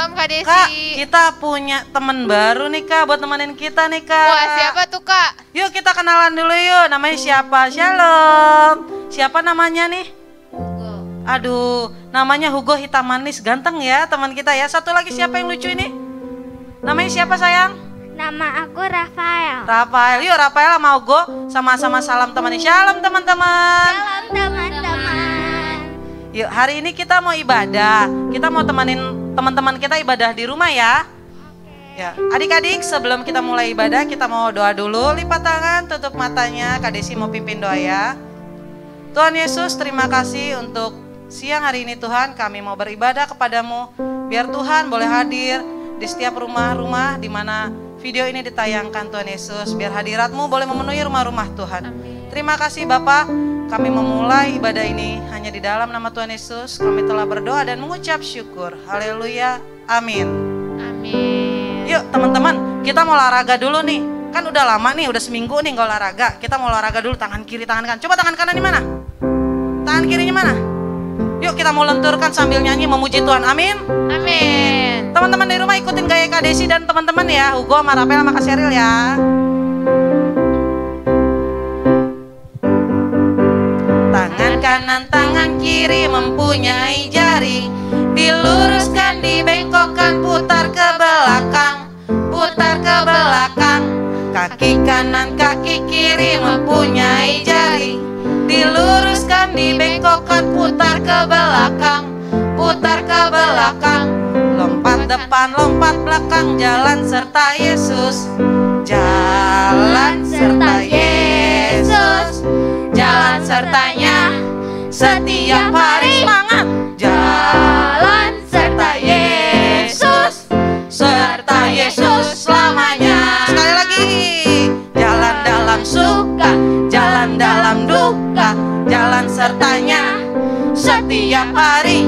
Shalom Kak Desi. Kak, kita punya teman baru nih Kak, buat nemenin kita nih Kak. Wah, siapa tuh Kak? Yuk kita kenalan dulu yuk, namanya siapa? Shalom. Siapa namanya nih? Hugo. Aduh, namanya Hugo hitam manis, ganteng ya teman kita ya. Satu lagi siapa yang lucu ini? Namanya siapa sayang? Nama aku Rafael. Rafael. Yuk Rafael sama Hugo sama-sama salam teman. Shalom teman-teman. Salam teman-teman. Yuk hari ini kita mau ibadah. Kita mau temenin teman-teman kita ibadah di rumah ya. Ya, adik-adik sebelum kita mulai ibadah kita mau doa dulu. Lipat tangan, tutup matanya. Kak Desi mau pimpin doa ya. Tuhan Yesus, terima kasih untuk siang hari ini Tuhan. Kami mau beribadah kepadamu. Biar Tuhan boleh hadir di setiap rumah-rumah di mana video ini ditayangkan Tuhan Yesus. Biar hadirat-Mu boleh memenuhi rumah-rumah Tuhan. Terima kasih Bapak. Kami memulai ibadah ini hanya di dalam nama Tuhan Yesus. Kami telah berdoa dan mengucap syukur. Haleluya. Amin. Amin. Yuk teman-teman, kita mau olahraga dulu nih. Kan udah lama nih, udah seminggu nih nggak olahraga. Kita mau olahraga dulu, tangan kiri, tangan kanan. Coba tangan kanan di mana? Tangan kirinya mana? Yuk kita mau lenturkan sambil nyanyi memuji Tuhan. Amin. Amin. Teman-teman di rumah ikutin gaya Kak Desi dan teman-teman ya. Hugo sama Rafael sama Kak Sheryl ya. Tangan kanan, tangan kiri mempunyai jari. Diluruskan, dibengkokkan, putar ke belakang. Putar ke belakang. Kaki kanan, kaki kiri mempunyai jari. Diluruskan, dibengkokkan, putar ke belakang. Putar ke belakang. Lompat depan, lompat belakang. Jalan serta Yesus. Jalan serta Yesus. Jalan sertanya setiap hari. Semangat. Jalan serta Yesus. Serta Yesus selamanya. Sekali lagi. Jalan dalam suka, jalan dalam duka. Jalan sertanya setiap hari.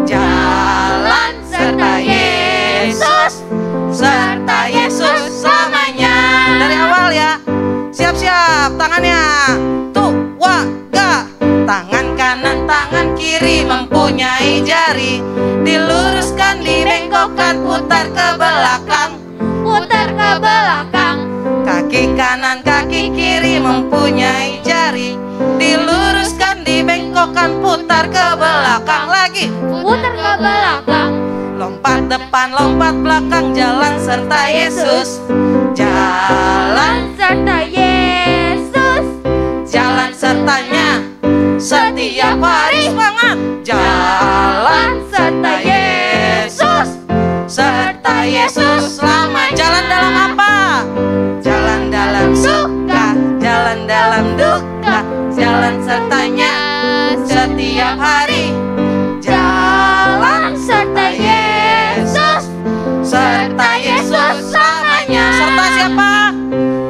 Jalan serta Yesus. Serta Yesus selamanya. Dari awal ya. Siap-siap tangannya. Tuh, wah, ga. Tangan kanan, tangan kiri mempunyai jari. Diluruskan, dibengkokkan, putar ke belakang. Putar ke belakang. Kaki kanan, kaki kiri mempunyai jari. Diluruskan, dibengkokkan, putar ke belakang. Lagi. Putar ke belakang. Lompat depan, lompat belakang. Jalan serta Yesus. Jalan Serta Yesus. jalan sertanya setiap hari. Semangat. Jalan serta Yesus. Serta Yesus selama. Jalan dalam apa? Jalan dalam suka, jalan dalam duka. Jalan sertanya setiap hari. Jalan serta Yesus. Serta Yesus selamanya. Serta siapa?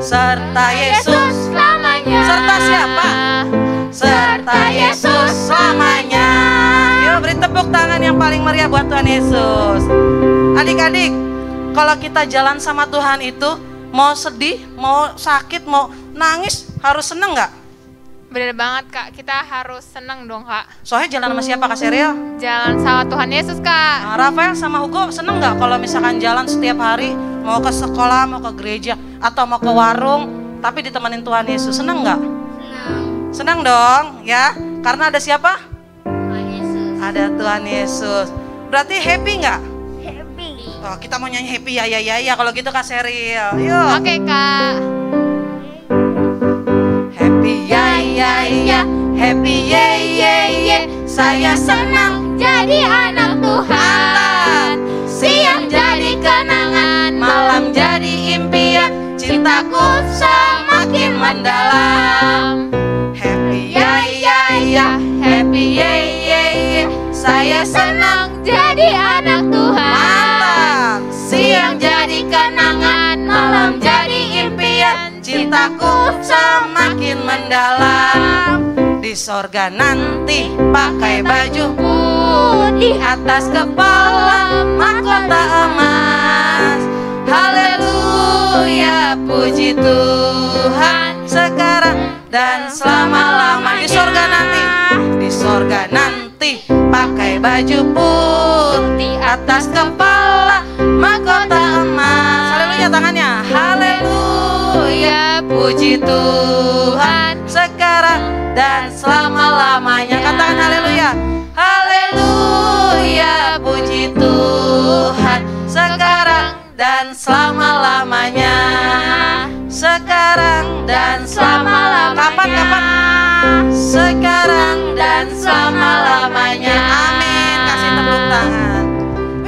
Serta Yesus selamanya. Serta siapa? Serta Yesus selamanya. Yuk beri tepuk tangan yang paling meriah buat Tuhan Yesus. Adik-adik, kalau kita jalan sama Tuhan itu, mau sedih, mau sakit, mau nangis, harus seneng gak? Bener banget Kak, kita harus senang dong Kak. Soalnya jalan sama siapa Kak Sheryl? Jalan sama Tuhan Yesus Kak. Nah, Rafael sama Hugo seneng gak kalau misalkan jalan setiap hari, mau ke sekolah, mau ke gereja, atau mau ke warung, tapi ditemenin Tuhan Yesus, seneng gak? Senang. Seneng dong ya, karena ada siapa? Tuhan Yesus. Ada Tuhan Yesus. Berarti happy gak? Happy. Oh, kita mau nyanyi happy ya kalau gitu Kak Sheryl. Yuk. Oke Kak. Happy ya, happy ye. Saya senang Jadi anak Tuhan. siang jadi kenangan, malam jadi impian, cintaku semakin mendalam. Happy ya, happy ye. Saya senang Jadi anak Tuhan. mantap. Siang jadi kenangan, malam jadi impian, cintaku semakin mendalam. Di sorga nanti pakai baju putih, atas kepala mahkota emas. Haleluya, puji Tuhan sekarang dan selama-lamanya. Di sorga nanti putih, pakai baju putih, atas kepala mahkota emas. Haleluya tangannya. Haleluya, puji Tuhan sekarang dan selama-lamanya. Katakan haleluya. Haleluya, puji Tuhan sekarang dan selama-lamanya. Sekarang dan selama-lamanya. Kapan? Sekarang dan selama-lamanya. Amin. Kasih tepuk tangan.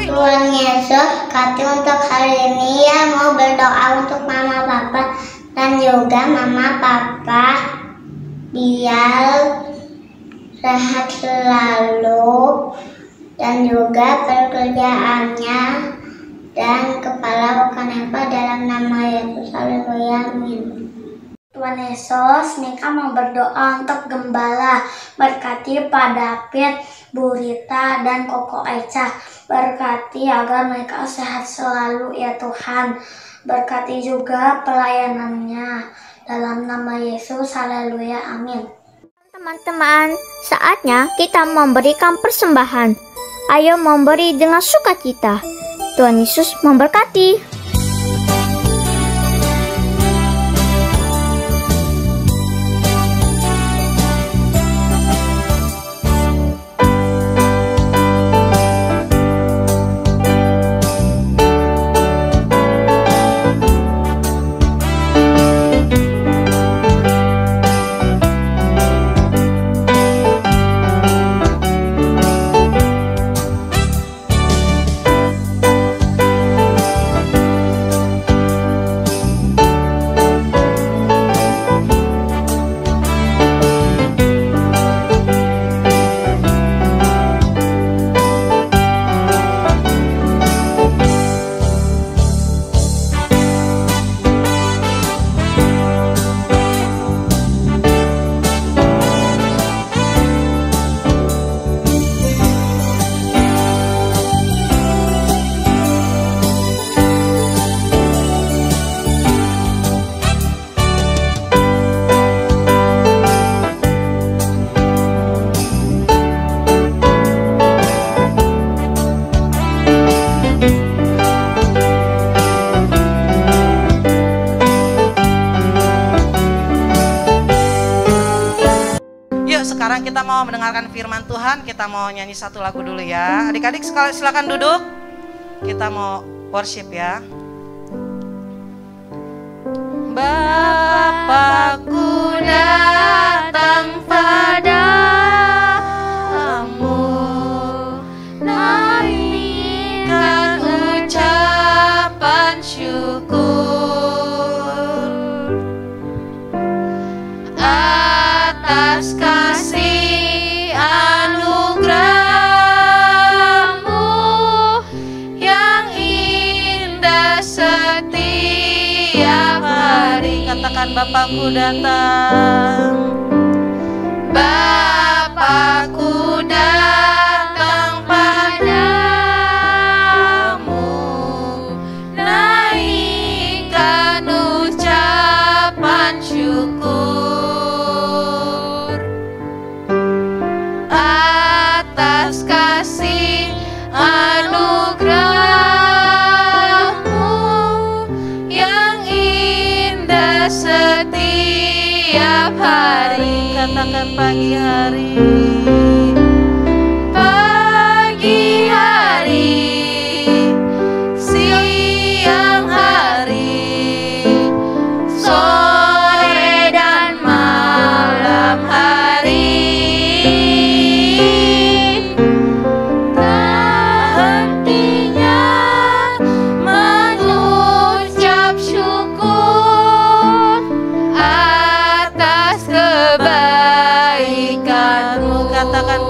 Tuhan Yesus, kasih untuk hari ini ya, mau berdoa untuk mama papa dan juga mama papa biar sehat selalu dan juga pekerjaannya dan kepala bukan apa dalam nama Yesus. Haleluya, amin. Tuhan Yesus, Mika mau berdoa untuk gembala, berkati Pak David, Bu Rita, dan Koko Eca. Berkati agar mereka sehat selalu ya Tuhan. Berkati juga pelayanannya. Dalam nama Yesus, haleluya, amin. Teman-teman, saatnya kita memberikan persembahan. Ayo memberi dengan sukacita. Tuhan Yesus memberkati. Sekarang kita mau mendengarkan firman Tuhan. Kita mau nyanyi satu lagu dulu ya. Adik-adik silakan duduk. Kita mau worship ya. Bapakku datang padamu, naikkan ucapan syukur atas kasih anugerahmu yang indah setiap hari. Katakan Bapakku datang. Bapakku datang padamu, naikkan ucapan syukur atas kasih anugerahmu yang indah setiap hari. Katakan pagi hari, pagi hari, siang hari, sore dan malam hari. Tak hentinya mengucap syukur atas kebaikanmu. Katakan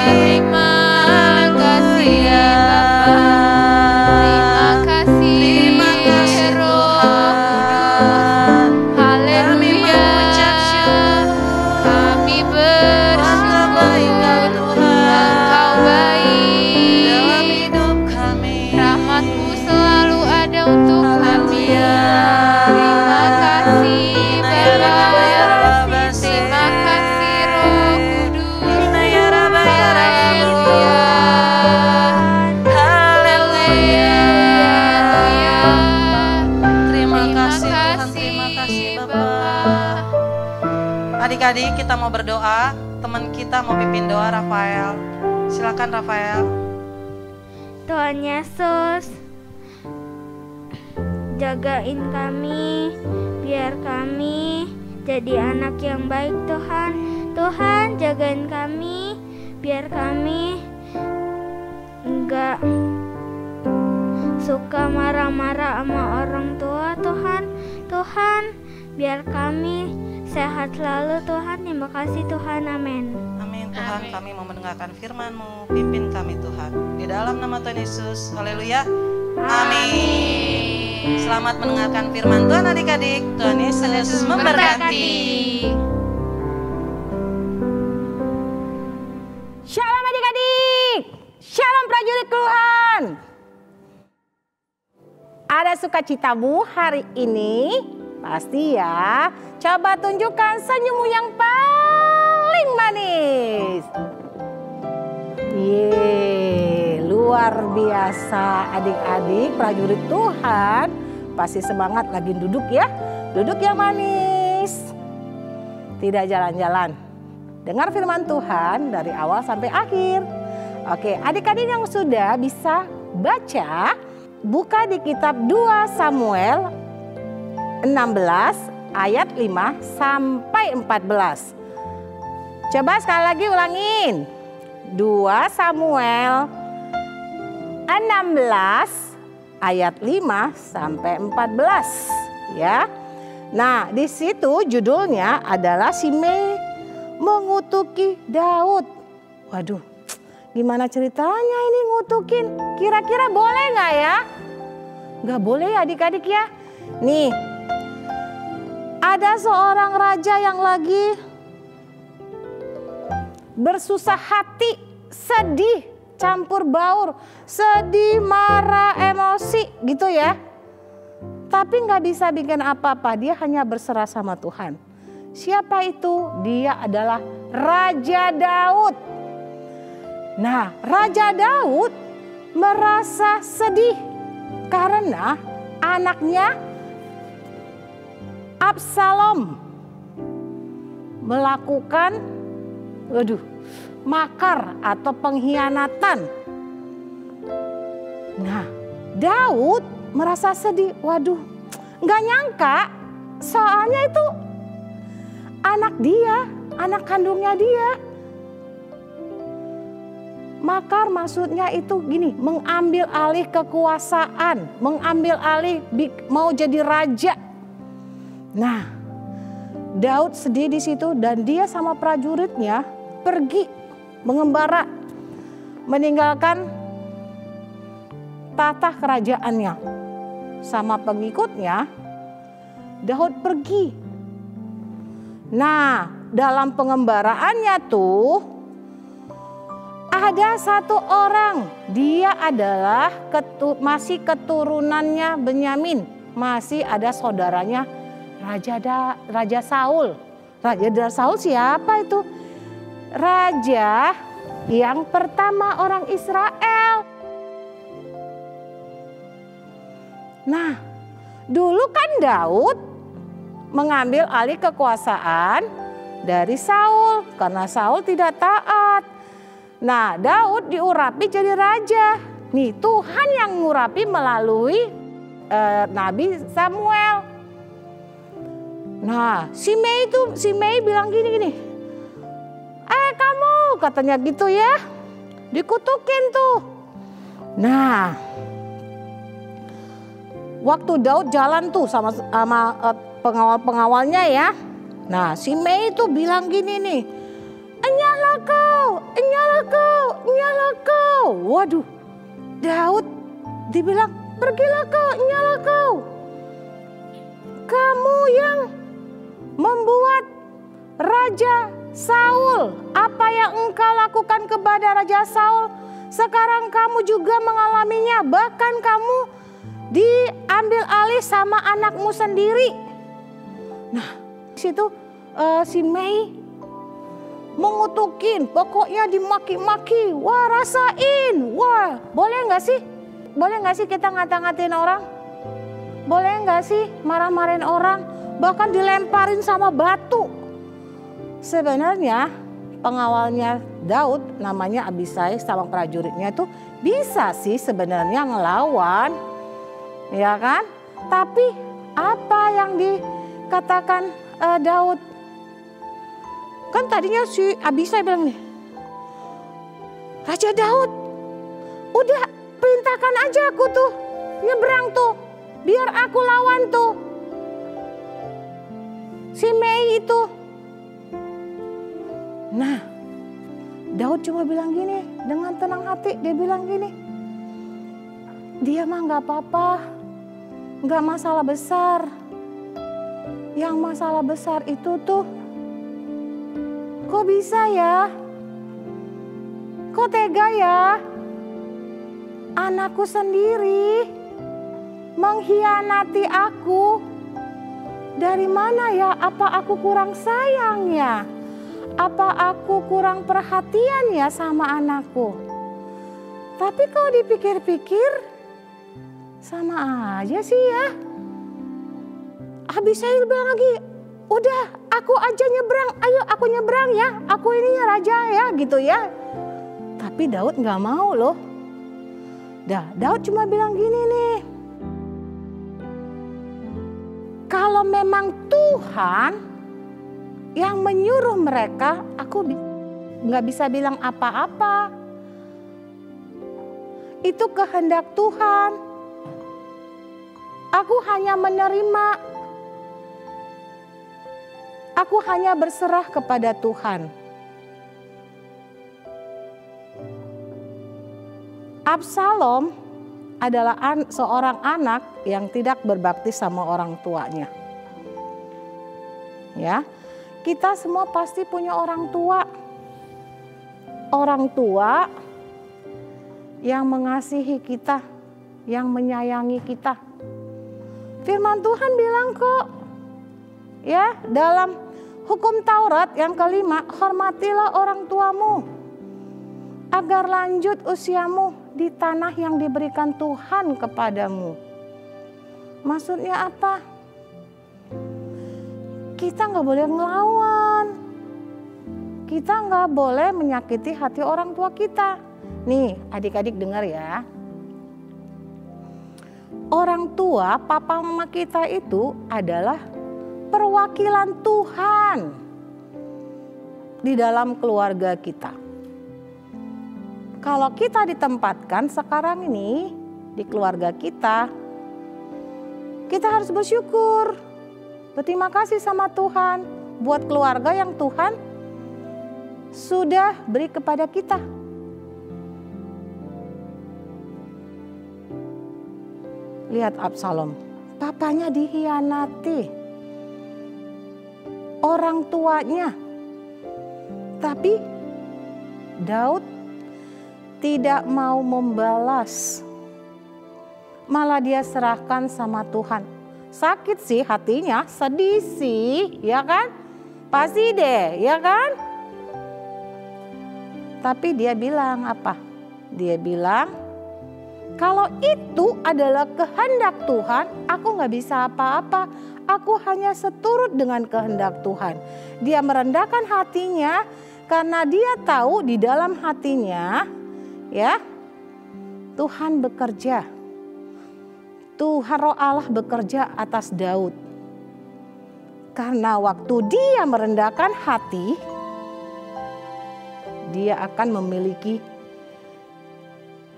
Terima kasih ya Bapa. Terima kasih Roh Kudus. Haleluya. Kami bersyukur Engkau baik dalam hidup kami. Rahmat-Mu selalu ada untuk kami. Terima kasih Bapa. Terima kasih Roh Kudus. Haleluya. Haleluya. Terima kasih Tuhan, terima kasih Bapak. Adik-adik, kita mau berdoa. Teman kita mau pimpin doa, Rafael. Silakan Rafael. Tuhan Yesus, jagain kami, biar kami jadi anak yang baik Tuhan. Tuhan jagain kami, biar kami enggak suka marah-marah sama orang tua Tuhan. Tuhan, biar kami sehat selalu Tuhan. Terima kasih Tuhan, amin. Amin Tuhan, Amin. kami mau mendengarkan firman-Mu. Pimpin kami Tuhan. Di dalam nama Tuhan Yesus. Haleluya. Amin. Selamat mendengarkan firman Tuhan adik-adik. Tuhan Yesus memberkati. Shalom adik-adik, shalom prajurit Tuhan. Ada sukacitamu hari ini? Pasti ya. Coba tunjukkan senyummu yang paling manis. Yeay, luar biasa adik-adik prajurit Tuhan. Pasti semangat lagi duduk ya. Duduk yang manis. Tidak jalan-jalan. Dengar firman Tuhan dari awal sampai akhir. Oke, adik-adik yang sudah bisa baca, buka di kitab 2 Samuel 16 ayat 5 sampai 14. Coba sekali lagi ulangin. 2 Samuel 16 ayat 5 sampai 14 ya. Nah, di situ judulnya adalah Shimei mengutuki Daud. Waduh, gimana ceritanya ini ngutukin? Kira-kira boleh nggak ya? Nggak boleh ya adik-adik ya. Nih, ada seorang raja yang lagi bersusah hati, sedih, campur baur, sedih, marah, emosi gitu ya. Tapi nggak bisa bikin apa-apa, dia hanya berserah sama Tuhan. Siapa itu? Dia adalah Raja Daud. Nah, Raja Daud merasa sedih karena anaknya Absalom melakukan makar atau pengkhianatan. Nah, Daud merasa sedih. Waduh, nggak nyangka soalnya itu anak dia, anak kandungnya dia. Makar maksudnya itu gini, mengambil alih kekuasaan, mengambil alih mau jadi raja. Nah, Daud sedih di situ dan dia sama prajuritnya pergi mengembara, meninggalkan tahta kerajaannya. Sama pengikutnya, Daud pergi. Nah, dalam pengembaraannya tuh ada satu orang, dia adalah masih keturunannya Benyamin, masih ada saudaranya Raja Saul. Raja Saul siapa itu? Raja yang pertama orang Israel. Nah, dulu kan Daud mengambil alih kekuasaan dari Saul karena Saul tidak taat. Nah, Daud diurapi jadi raja. Nih, Tuhan yang ngurapi melalui Nabi Samuel. Nah, Shimei bilang gini. Kamu katanya gitu ya. Dikutukin tuh. Nah, waktu Daud jalan tuh sama pengawal-pengawalnya ya. Nah, Shimei itu bilang gini nih. Enyalah kau, kau. Waduh, Daud dibilang, pergilah kau, nyalah kau. Kamu yang membuat Raja Saul. Apa yang engkau lakukan kepada Raja Saul, sekarang kamu juga mengalaminya. Bahkan kamu diambil alih sama anakmu sendiri. Nah, situ Simei mengutukin, pokoknya dimaki-maki. Wah, rasain. Wah, boleh nggak sih? Boleh nggak sih kita ngata-ngatain orang? Boleh nggak sih marah-marahin orang? Bahkan dilemparin sama batu. Sebenarnya pengawalnya Daud namanya Abisai sama prajuritnya itu bisa sih sebenarnya ngelawan, ya kan? Tapi apa yang dikatakan Daud? Kan tadinya si Abisai bilang nih, Raja Daud, udah perintahkan aja aku tuh nyebrang tuh, biar aku lawan tuh Simei itu. Nah, Daud cuma bilang gini, dengan tenang hati dia bilang gini, dia mah gak apa-apa, gak masalah besar. Yang masalah besar itu tuh, kok bisa ya? Kok tega ya? Anakku sendiri mengkhianati aku. Dari mana ya? Apa aku kurang sayang ya? Apa aku kurang perhatian ya sama anakku? Tapi kalau dipikir-pikir, sama aja sih ya. Abisai bilang lagi, udah aku aja nyebrang, ayo aku nyebrang ya. Aku ini ya raja ya gitu ya. Tapi Daud gak mau loh. Daud cuma bilang gini nih. Kalau memang Tuhan yang menyuruh mereka, aku nggak bisa bilang apa-apa. Itu kehendak Tuhan. Aku hanya menerima. Aku hanya berserah kepada Tuhan. Absalom adalah seorang anak yang tidak berbakti sama orang tuanya. Ya. Kita semua pasti punya orang tua. Orang tua yang mengasihi kita, yang menyayangi kita. Firman Tuhan bilang kok, ya dalam hukum Taurat yang kelima, hormatilah orang tuamu agar lanjut usiamu di tanah yang diberikan Tuhan kepadamu. Maksudnya apa? Kita nggak boleh ngelawan, kita nggak boleh menyakiti hati orang tua kita. Nih adik-adik dengar ya, orang tua papa mama kita itu adalah perwakilan Tuhan di dalam keluarga kita. Kalau kita ditempatkan sekarang ini di keluarga kita, kita harus bersyukur. Berterima kasih sama Tuhan buat keluarga yang Tuhan sudah beri kepada kita. Lihat Absalom, papanya dikhianati, orang tuanya. Tapi Daud tidak mau membalas, malah dia serahkan sama Tuhan. Sakit sih hatinya, sedih sih, ya kan? Pasti deh, ya kan? Tapi dia bilang apa? Dia bilang, kalau itu adalah kehendak Tuhan, aku gak bisa apa-apa. Aku hanya seturut dengan kehendak Tuhan. Dia merendahkan hatinya karena dia tahu di dalam hatinya, ya, Tuhan bekerja. Tuhan Roh Allah bekerja atas Daud. Karena waktu dia merendahkan hati, dia akan memiliki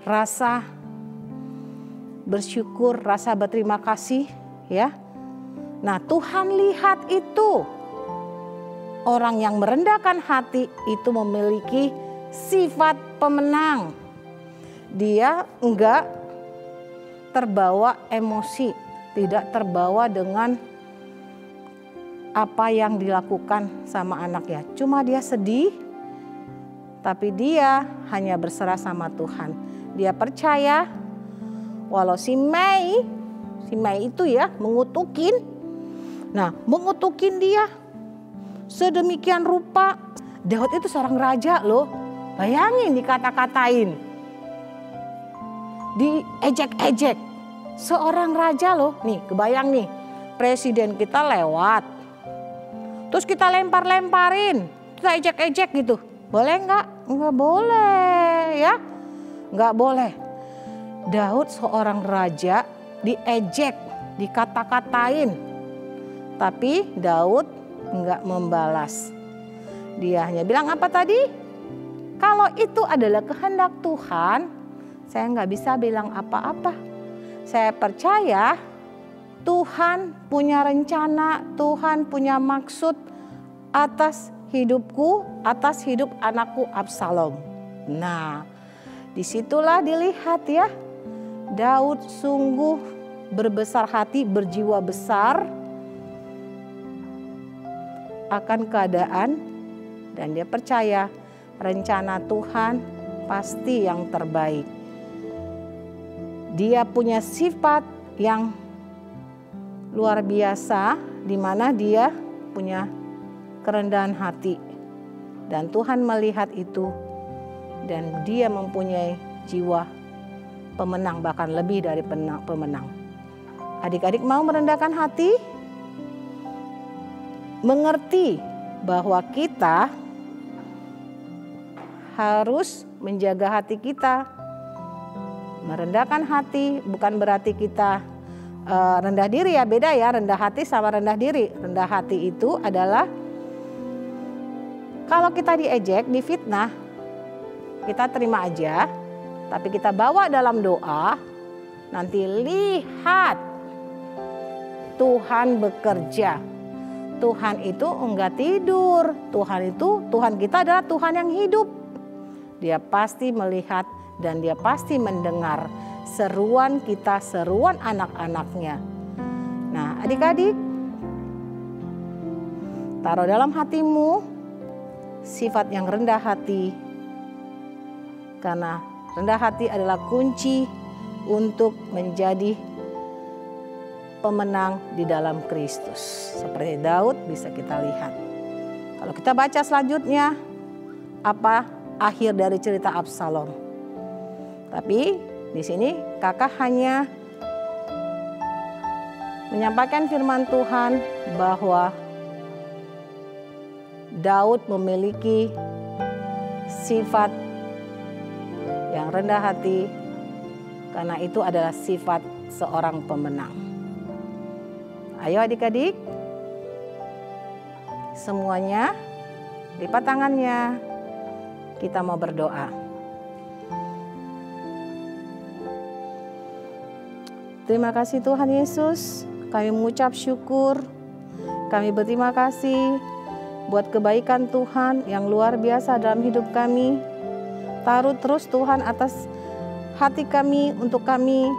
rasa bersyukur, rasa berterima kasih, ya. Nah, Tuhan lihat itu. Orang yang merendahkan hati itu memiliki sifat pemenang. dia enggak terbawa emosi, tidak terbawa dengan apa yang dilakukan sama anaknya. Cuma dia sedih, tapi dia hanya berserah sama Tuhan. Dia percaya walau si Mei itu ya mengutukin. Nah, mengutukin dia sedemikian rupa. Daud itu seorang raja loh. Bayangin dikata-katain. Diejek-ejek. Seorang raja loh. Nih, kebayang nih. Presiden kita lewat. Terus kita lempar-lemparin. Kita ejek-ejek gitu. Boleh nggak? Nggak boleh ya. Nggak boleh. Daud seorang raja diejek, dikata-katain. Tapi Daud nggak membalas. Dia hanya bilang apa tadi? Kalau itu adalah kehendak Tuhan, saya nggak bisa bilang apa-apa. Saya percaya Tuhan punya rencana, Tuhan punya maksud atas hidupku, atas hidup anakku Absalom. Nah, disitulah dilihat ya, Daud sungguh berbesar hati, berjiwa besar akan keadaan, dan dia percaya rencana Tuhan pasti yang terbaik. Dia punya sifat yang luar biasa, di mana dia punya kerendahan hati, dan Tuhan melihat itu, dan dia mempunyai jiwa pemenang, bahkan lebih dari pemenang. Adik-adik mau merendahkan hati, mengerti bahwa kita harus menjaga hati kita. Merendahkan hati bukan berarti kita rendah diri ya, beda ya rendah hati sama rendah diri. Rendah hati itu adalah kalau kita diejek, difitnah, kita terima aja, tapi kita bawa dalam doa, nanti lihat Tuhan bekerja. Tuhan itu enggak tidur, Tuhan kita adalah Tuhan yang hidup. Dia pasti melihat dan dia pasti mendengar seruan kita, seruan anak-anaknya. Nah, adik-adik, taruh dalam hatimu sifat yang rendah hati, karena rendah hati adalah kunci untuk menjadi pemenang di dalam Kristus. Seperti Daud bisa kita lihat. Kalau kita baca selanjutnya, apa akhir dari cerita Absalom. Tapi di sini kakak hanya menyampaikan firman Tuhan bahwa Daud memiliki sifat yang rendah hati, karena itu adalah sifat seorang pemenang. Ayo adik-adik, semuanya lipat tangannya, kita mau berdoa. Terima kasih Tuhan Yesus, kami mengucap syukur, kami berterima kasih buat kebaikan Tuhan yang luar biasa dalam hidup kami. Taruh terus Tuhan atas hati kami untuk kami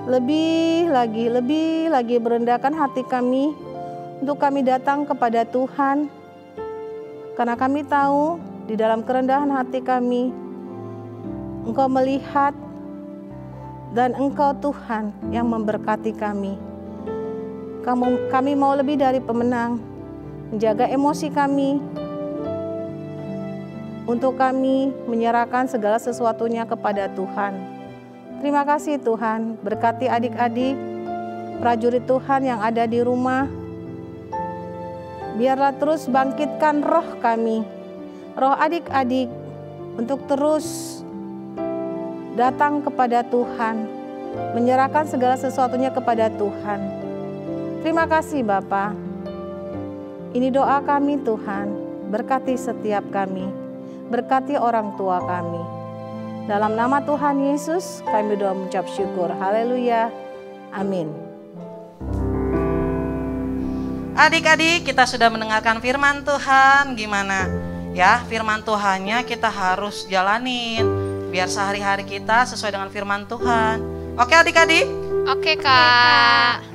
lebih lagi merendahkan hati kami untuk kami datang kepada Tuhan. Karena kami tahu di dalam kerendahan hati kami Engkau melihat dan Engkau Tuhan yang memberkati kami. Kami mau lebih dari pemenang, menjaga emosi kami, untuk kami menyerahkan segala sesuatunya kepada Tuhan. Terima kasih Tuhan, berkati adik-adik, prajurit Tuhan yang ada di rumah. Biarlah terus bangkitkan roh kami, roh adik-adik, untuk terus datang kepada Tuhan, menyerahkan segala sesuatunya kepada Tuhan. Terima kasih Bapa. Ini doa kami Tuhan, berkati setiap kami, berkati orang tua kami. Dalam nama Tuhan Yesus kami doa mengucap syukur. Haleluya. Amin. Adik-adik, kita sudah mendengarkan firman Tuhan. Gimana? Ya, firman Tuhannya kita harus jalanin. biar sehari-hari kita sesuai dengan firman Tuhan. Oke adik-adik? Oke Kak.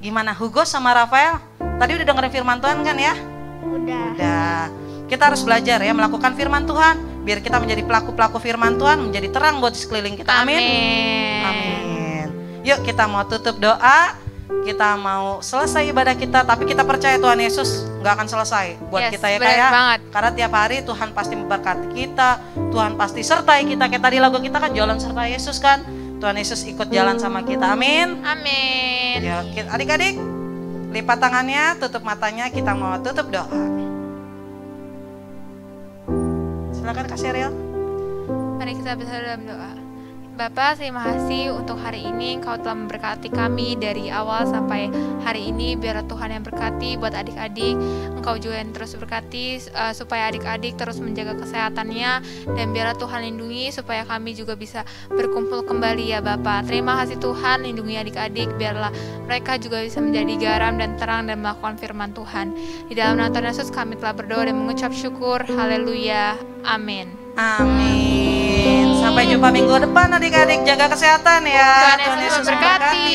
Gimana Hugo sama Rafael? Tadi udah dengerin firman Tuhan kan ya? Udah. Kita harus belajar ya melakukan firman Tuhan, biar kita menjadi pelaku-pelaku firman Tuhan, menjadi terang buat sekeliling kita. Amin. Amin. Yuk kita mau tutup doa. Kita mau selesai ibadah kita, tapi kita percaya Tuhan Yesus gak akan selesai buat kita ya Kak ya. Karena tiap hari Tuhan pasti memberkati kita, Tuhan pasti sertai kita. Kayak tadi lagu kita kan jalan serta Yesus kan. Tuhan Yesus ikut jalan sama kita. Amin. Amin. Ya, adik-adik lipat tangannya, tutup matanya, kita mau tutup doa. Silakan Kak Sheryl. Mari kita bersama dalam doa. Bapa, terima kasih untuk hari ini Engkau telah memberkati kami dari awal sampai hari ini. Biar Tuhan yang berkati buat adik-adik, Engkau juga yang terus berkati supaya adik-adik terus menjaga kesehatannya. Dan biar Tuhan lindungi supaya kami juga bisa berkumpul kembali ya Bapa. Terima kasih Tuhan, lindungi adik-adik biarlah mereka juga bisa menjadi garam dan terang dan melakukan firman Tuhan. Di dalam nama Tuhan Yesus kami telah berdoa dan mengucap syukur. Haleluya. Amin. Amin. Sampai jumpa minggu depan adik-adik, jaga kesehatan ya. Tuhan Yesus memberkati.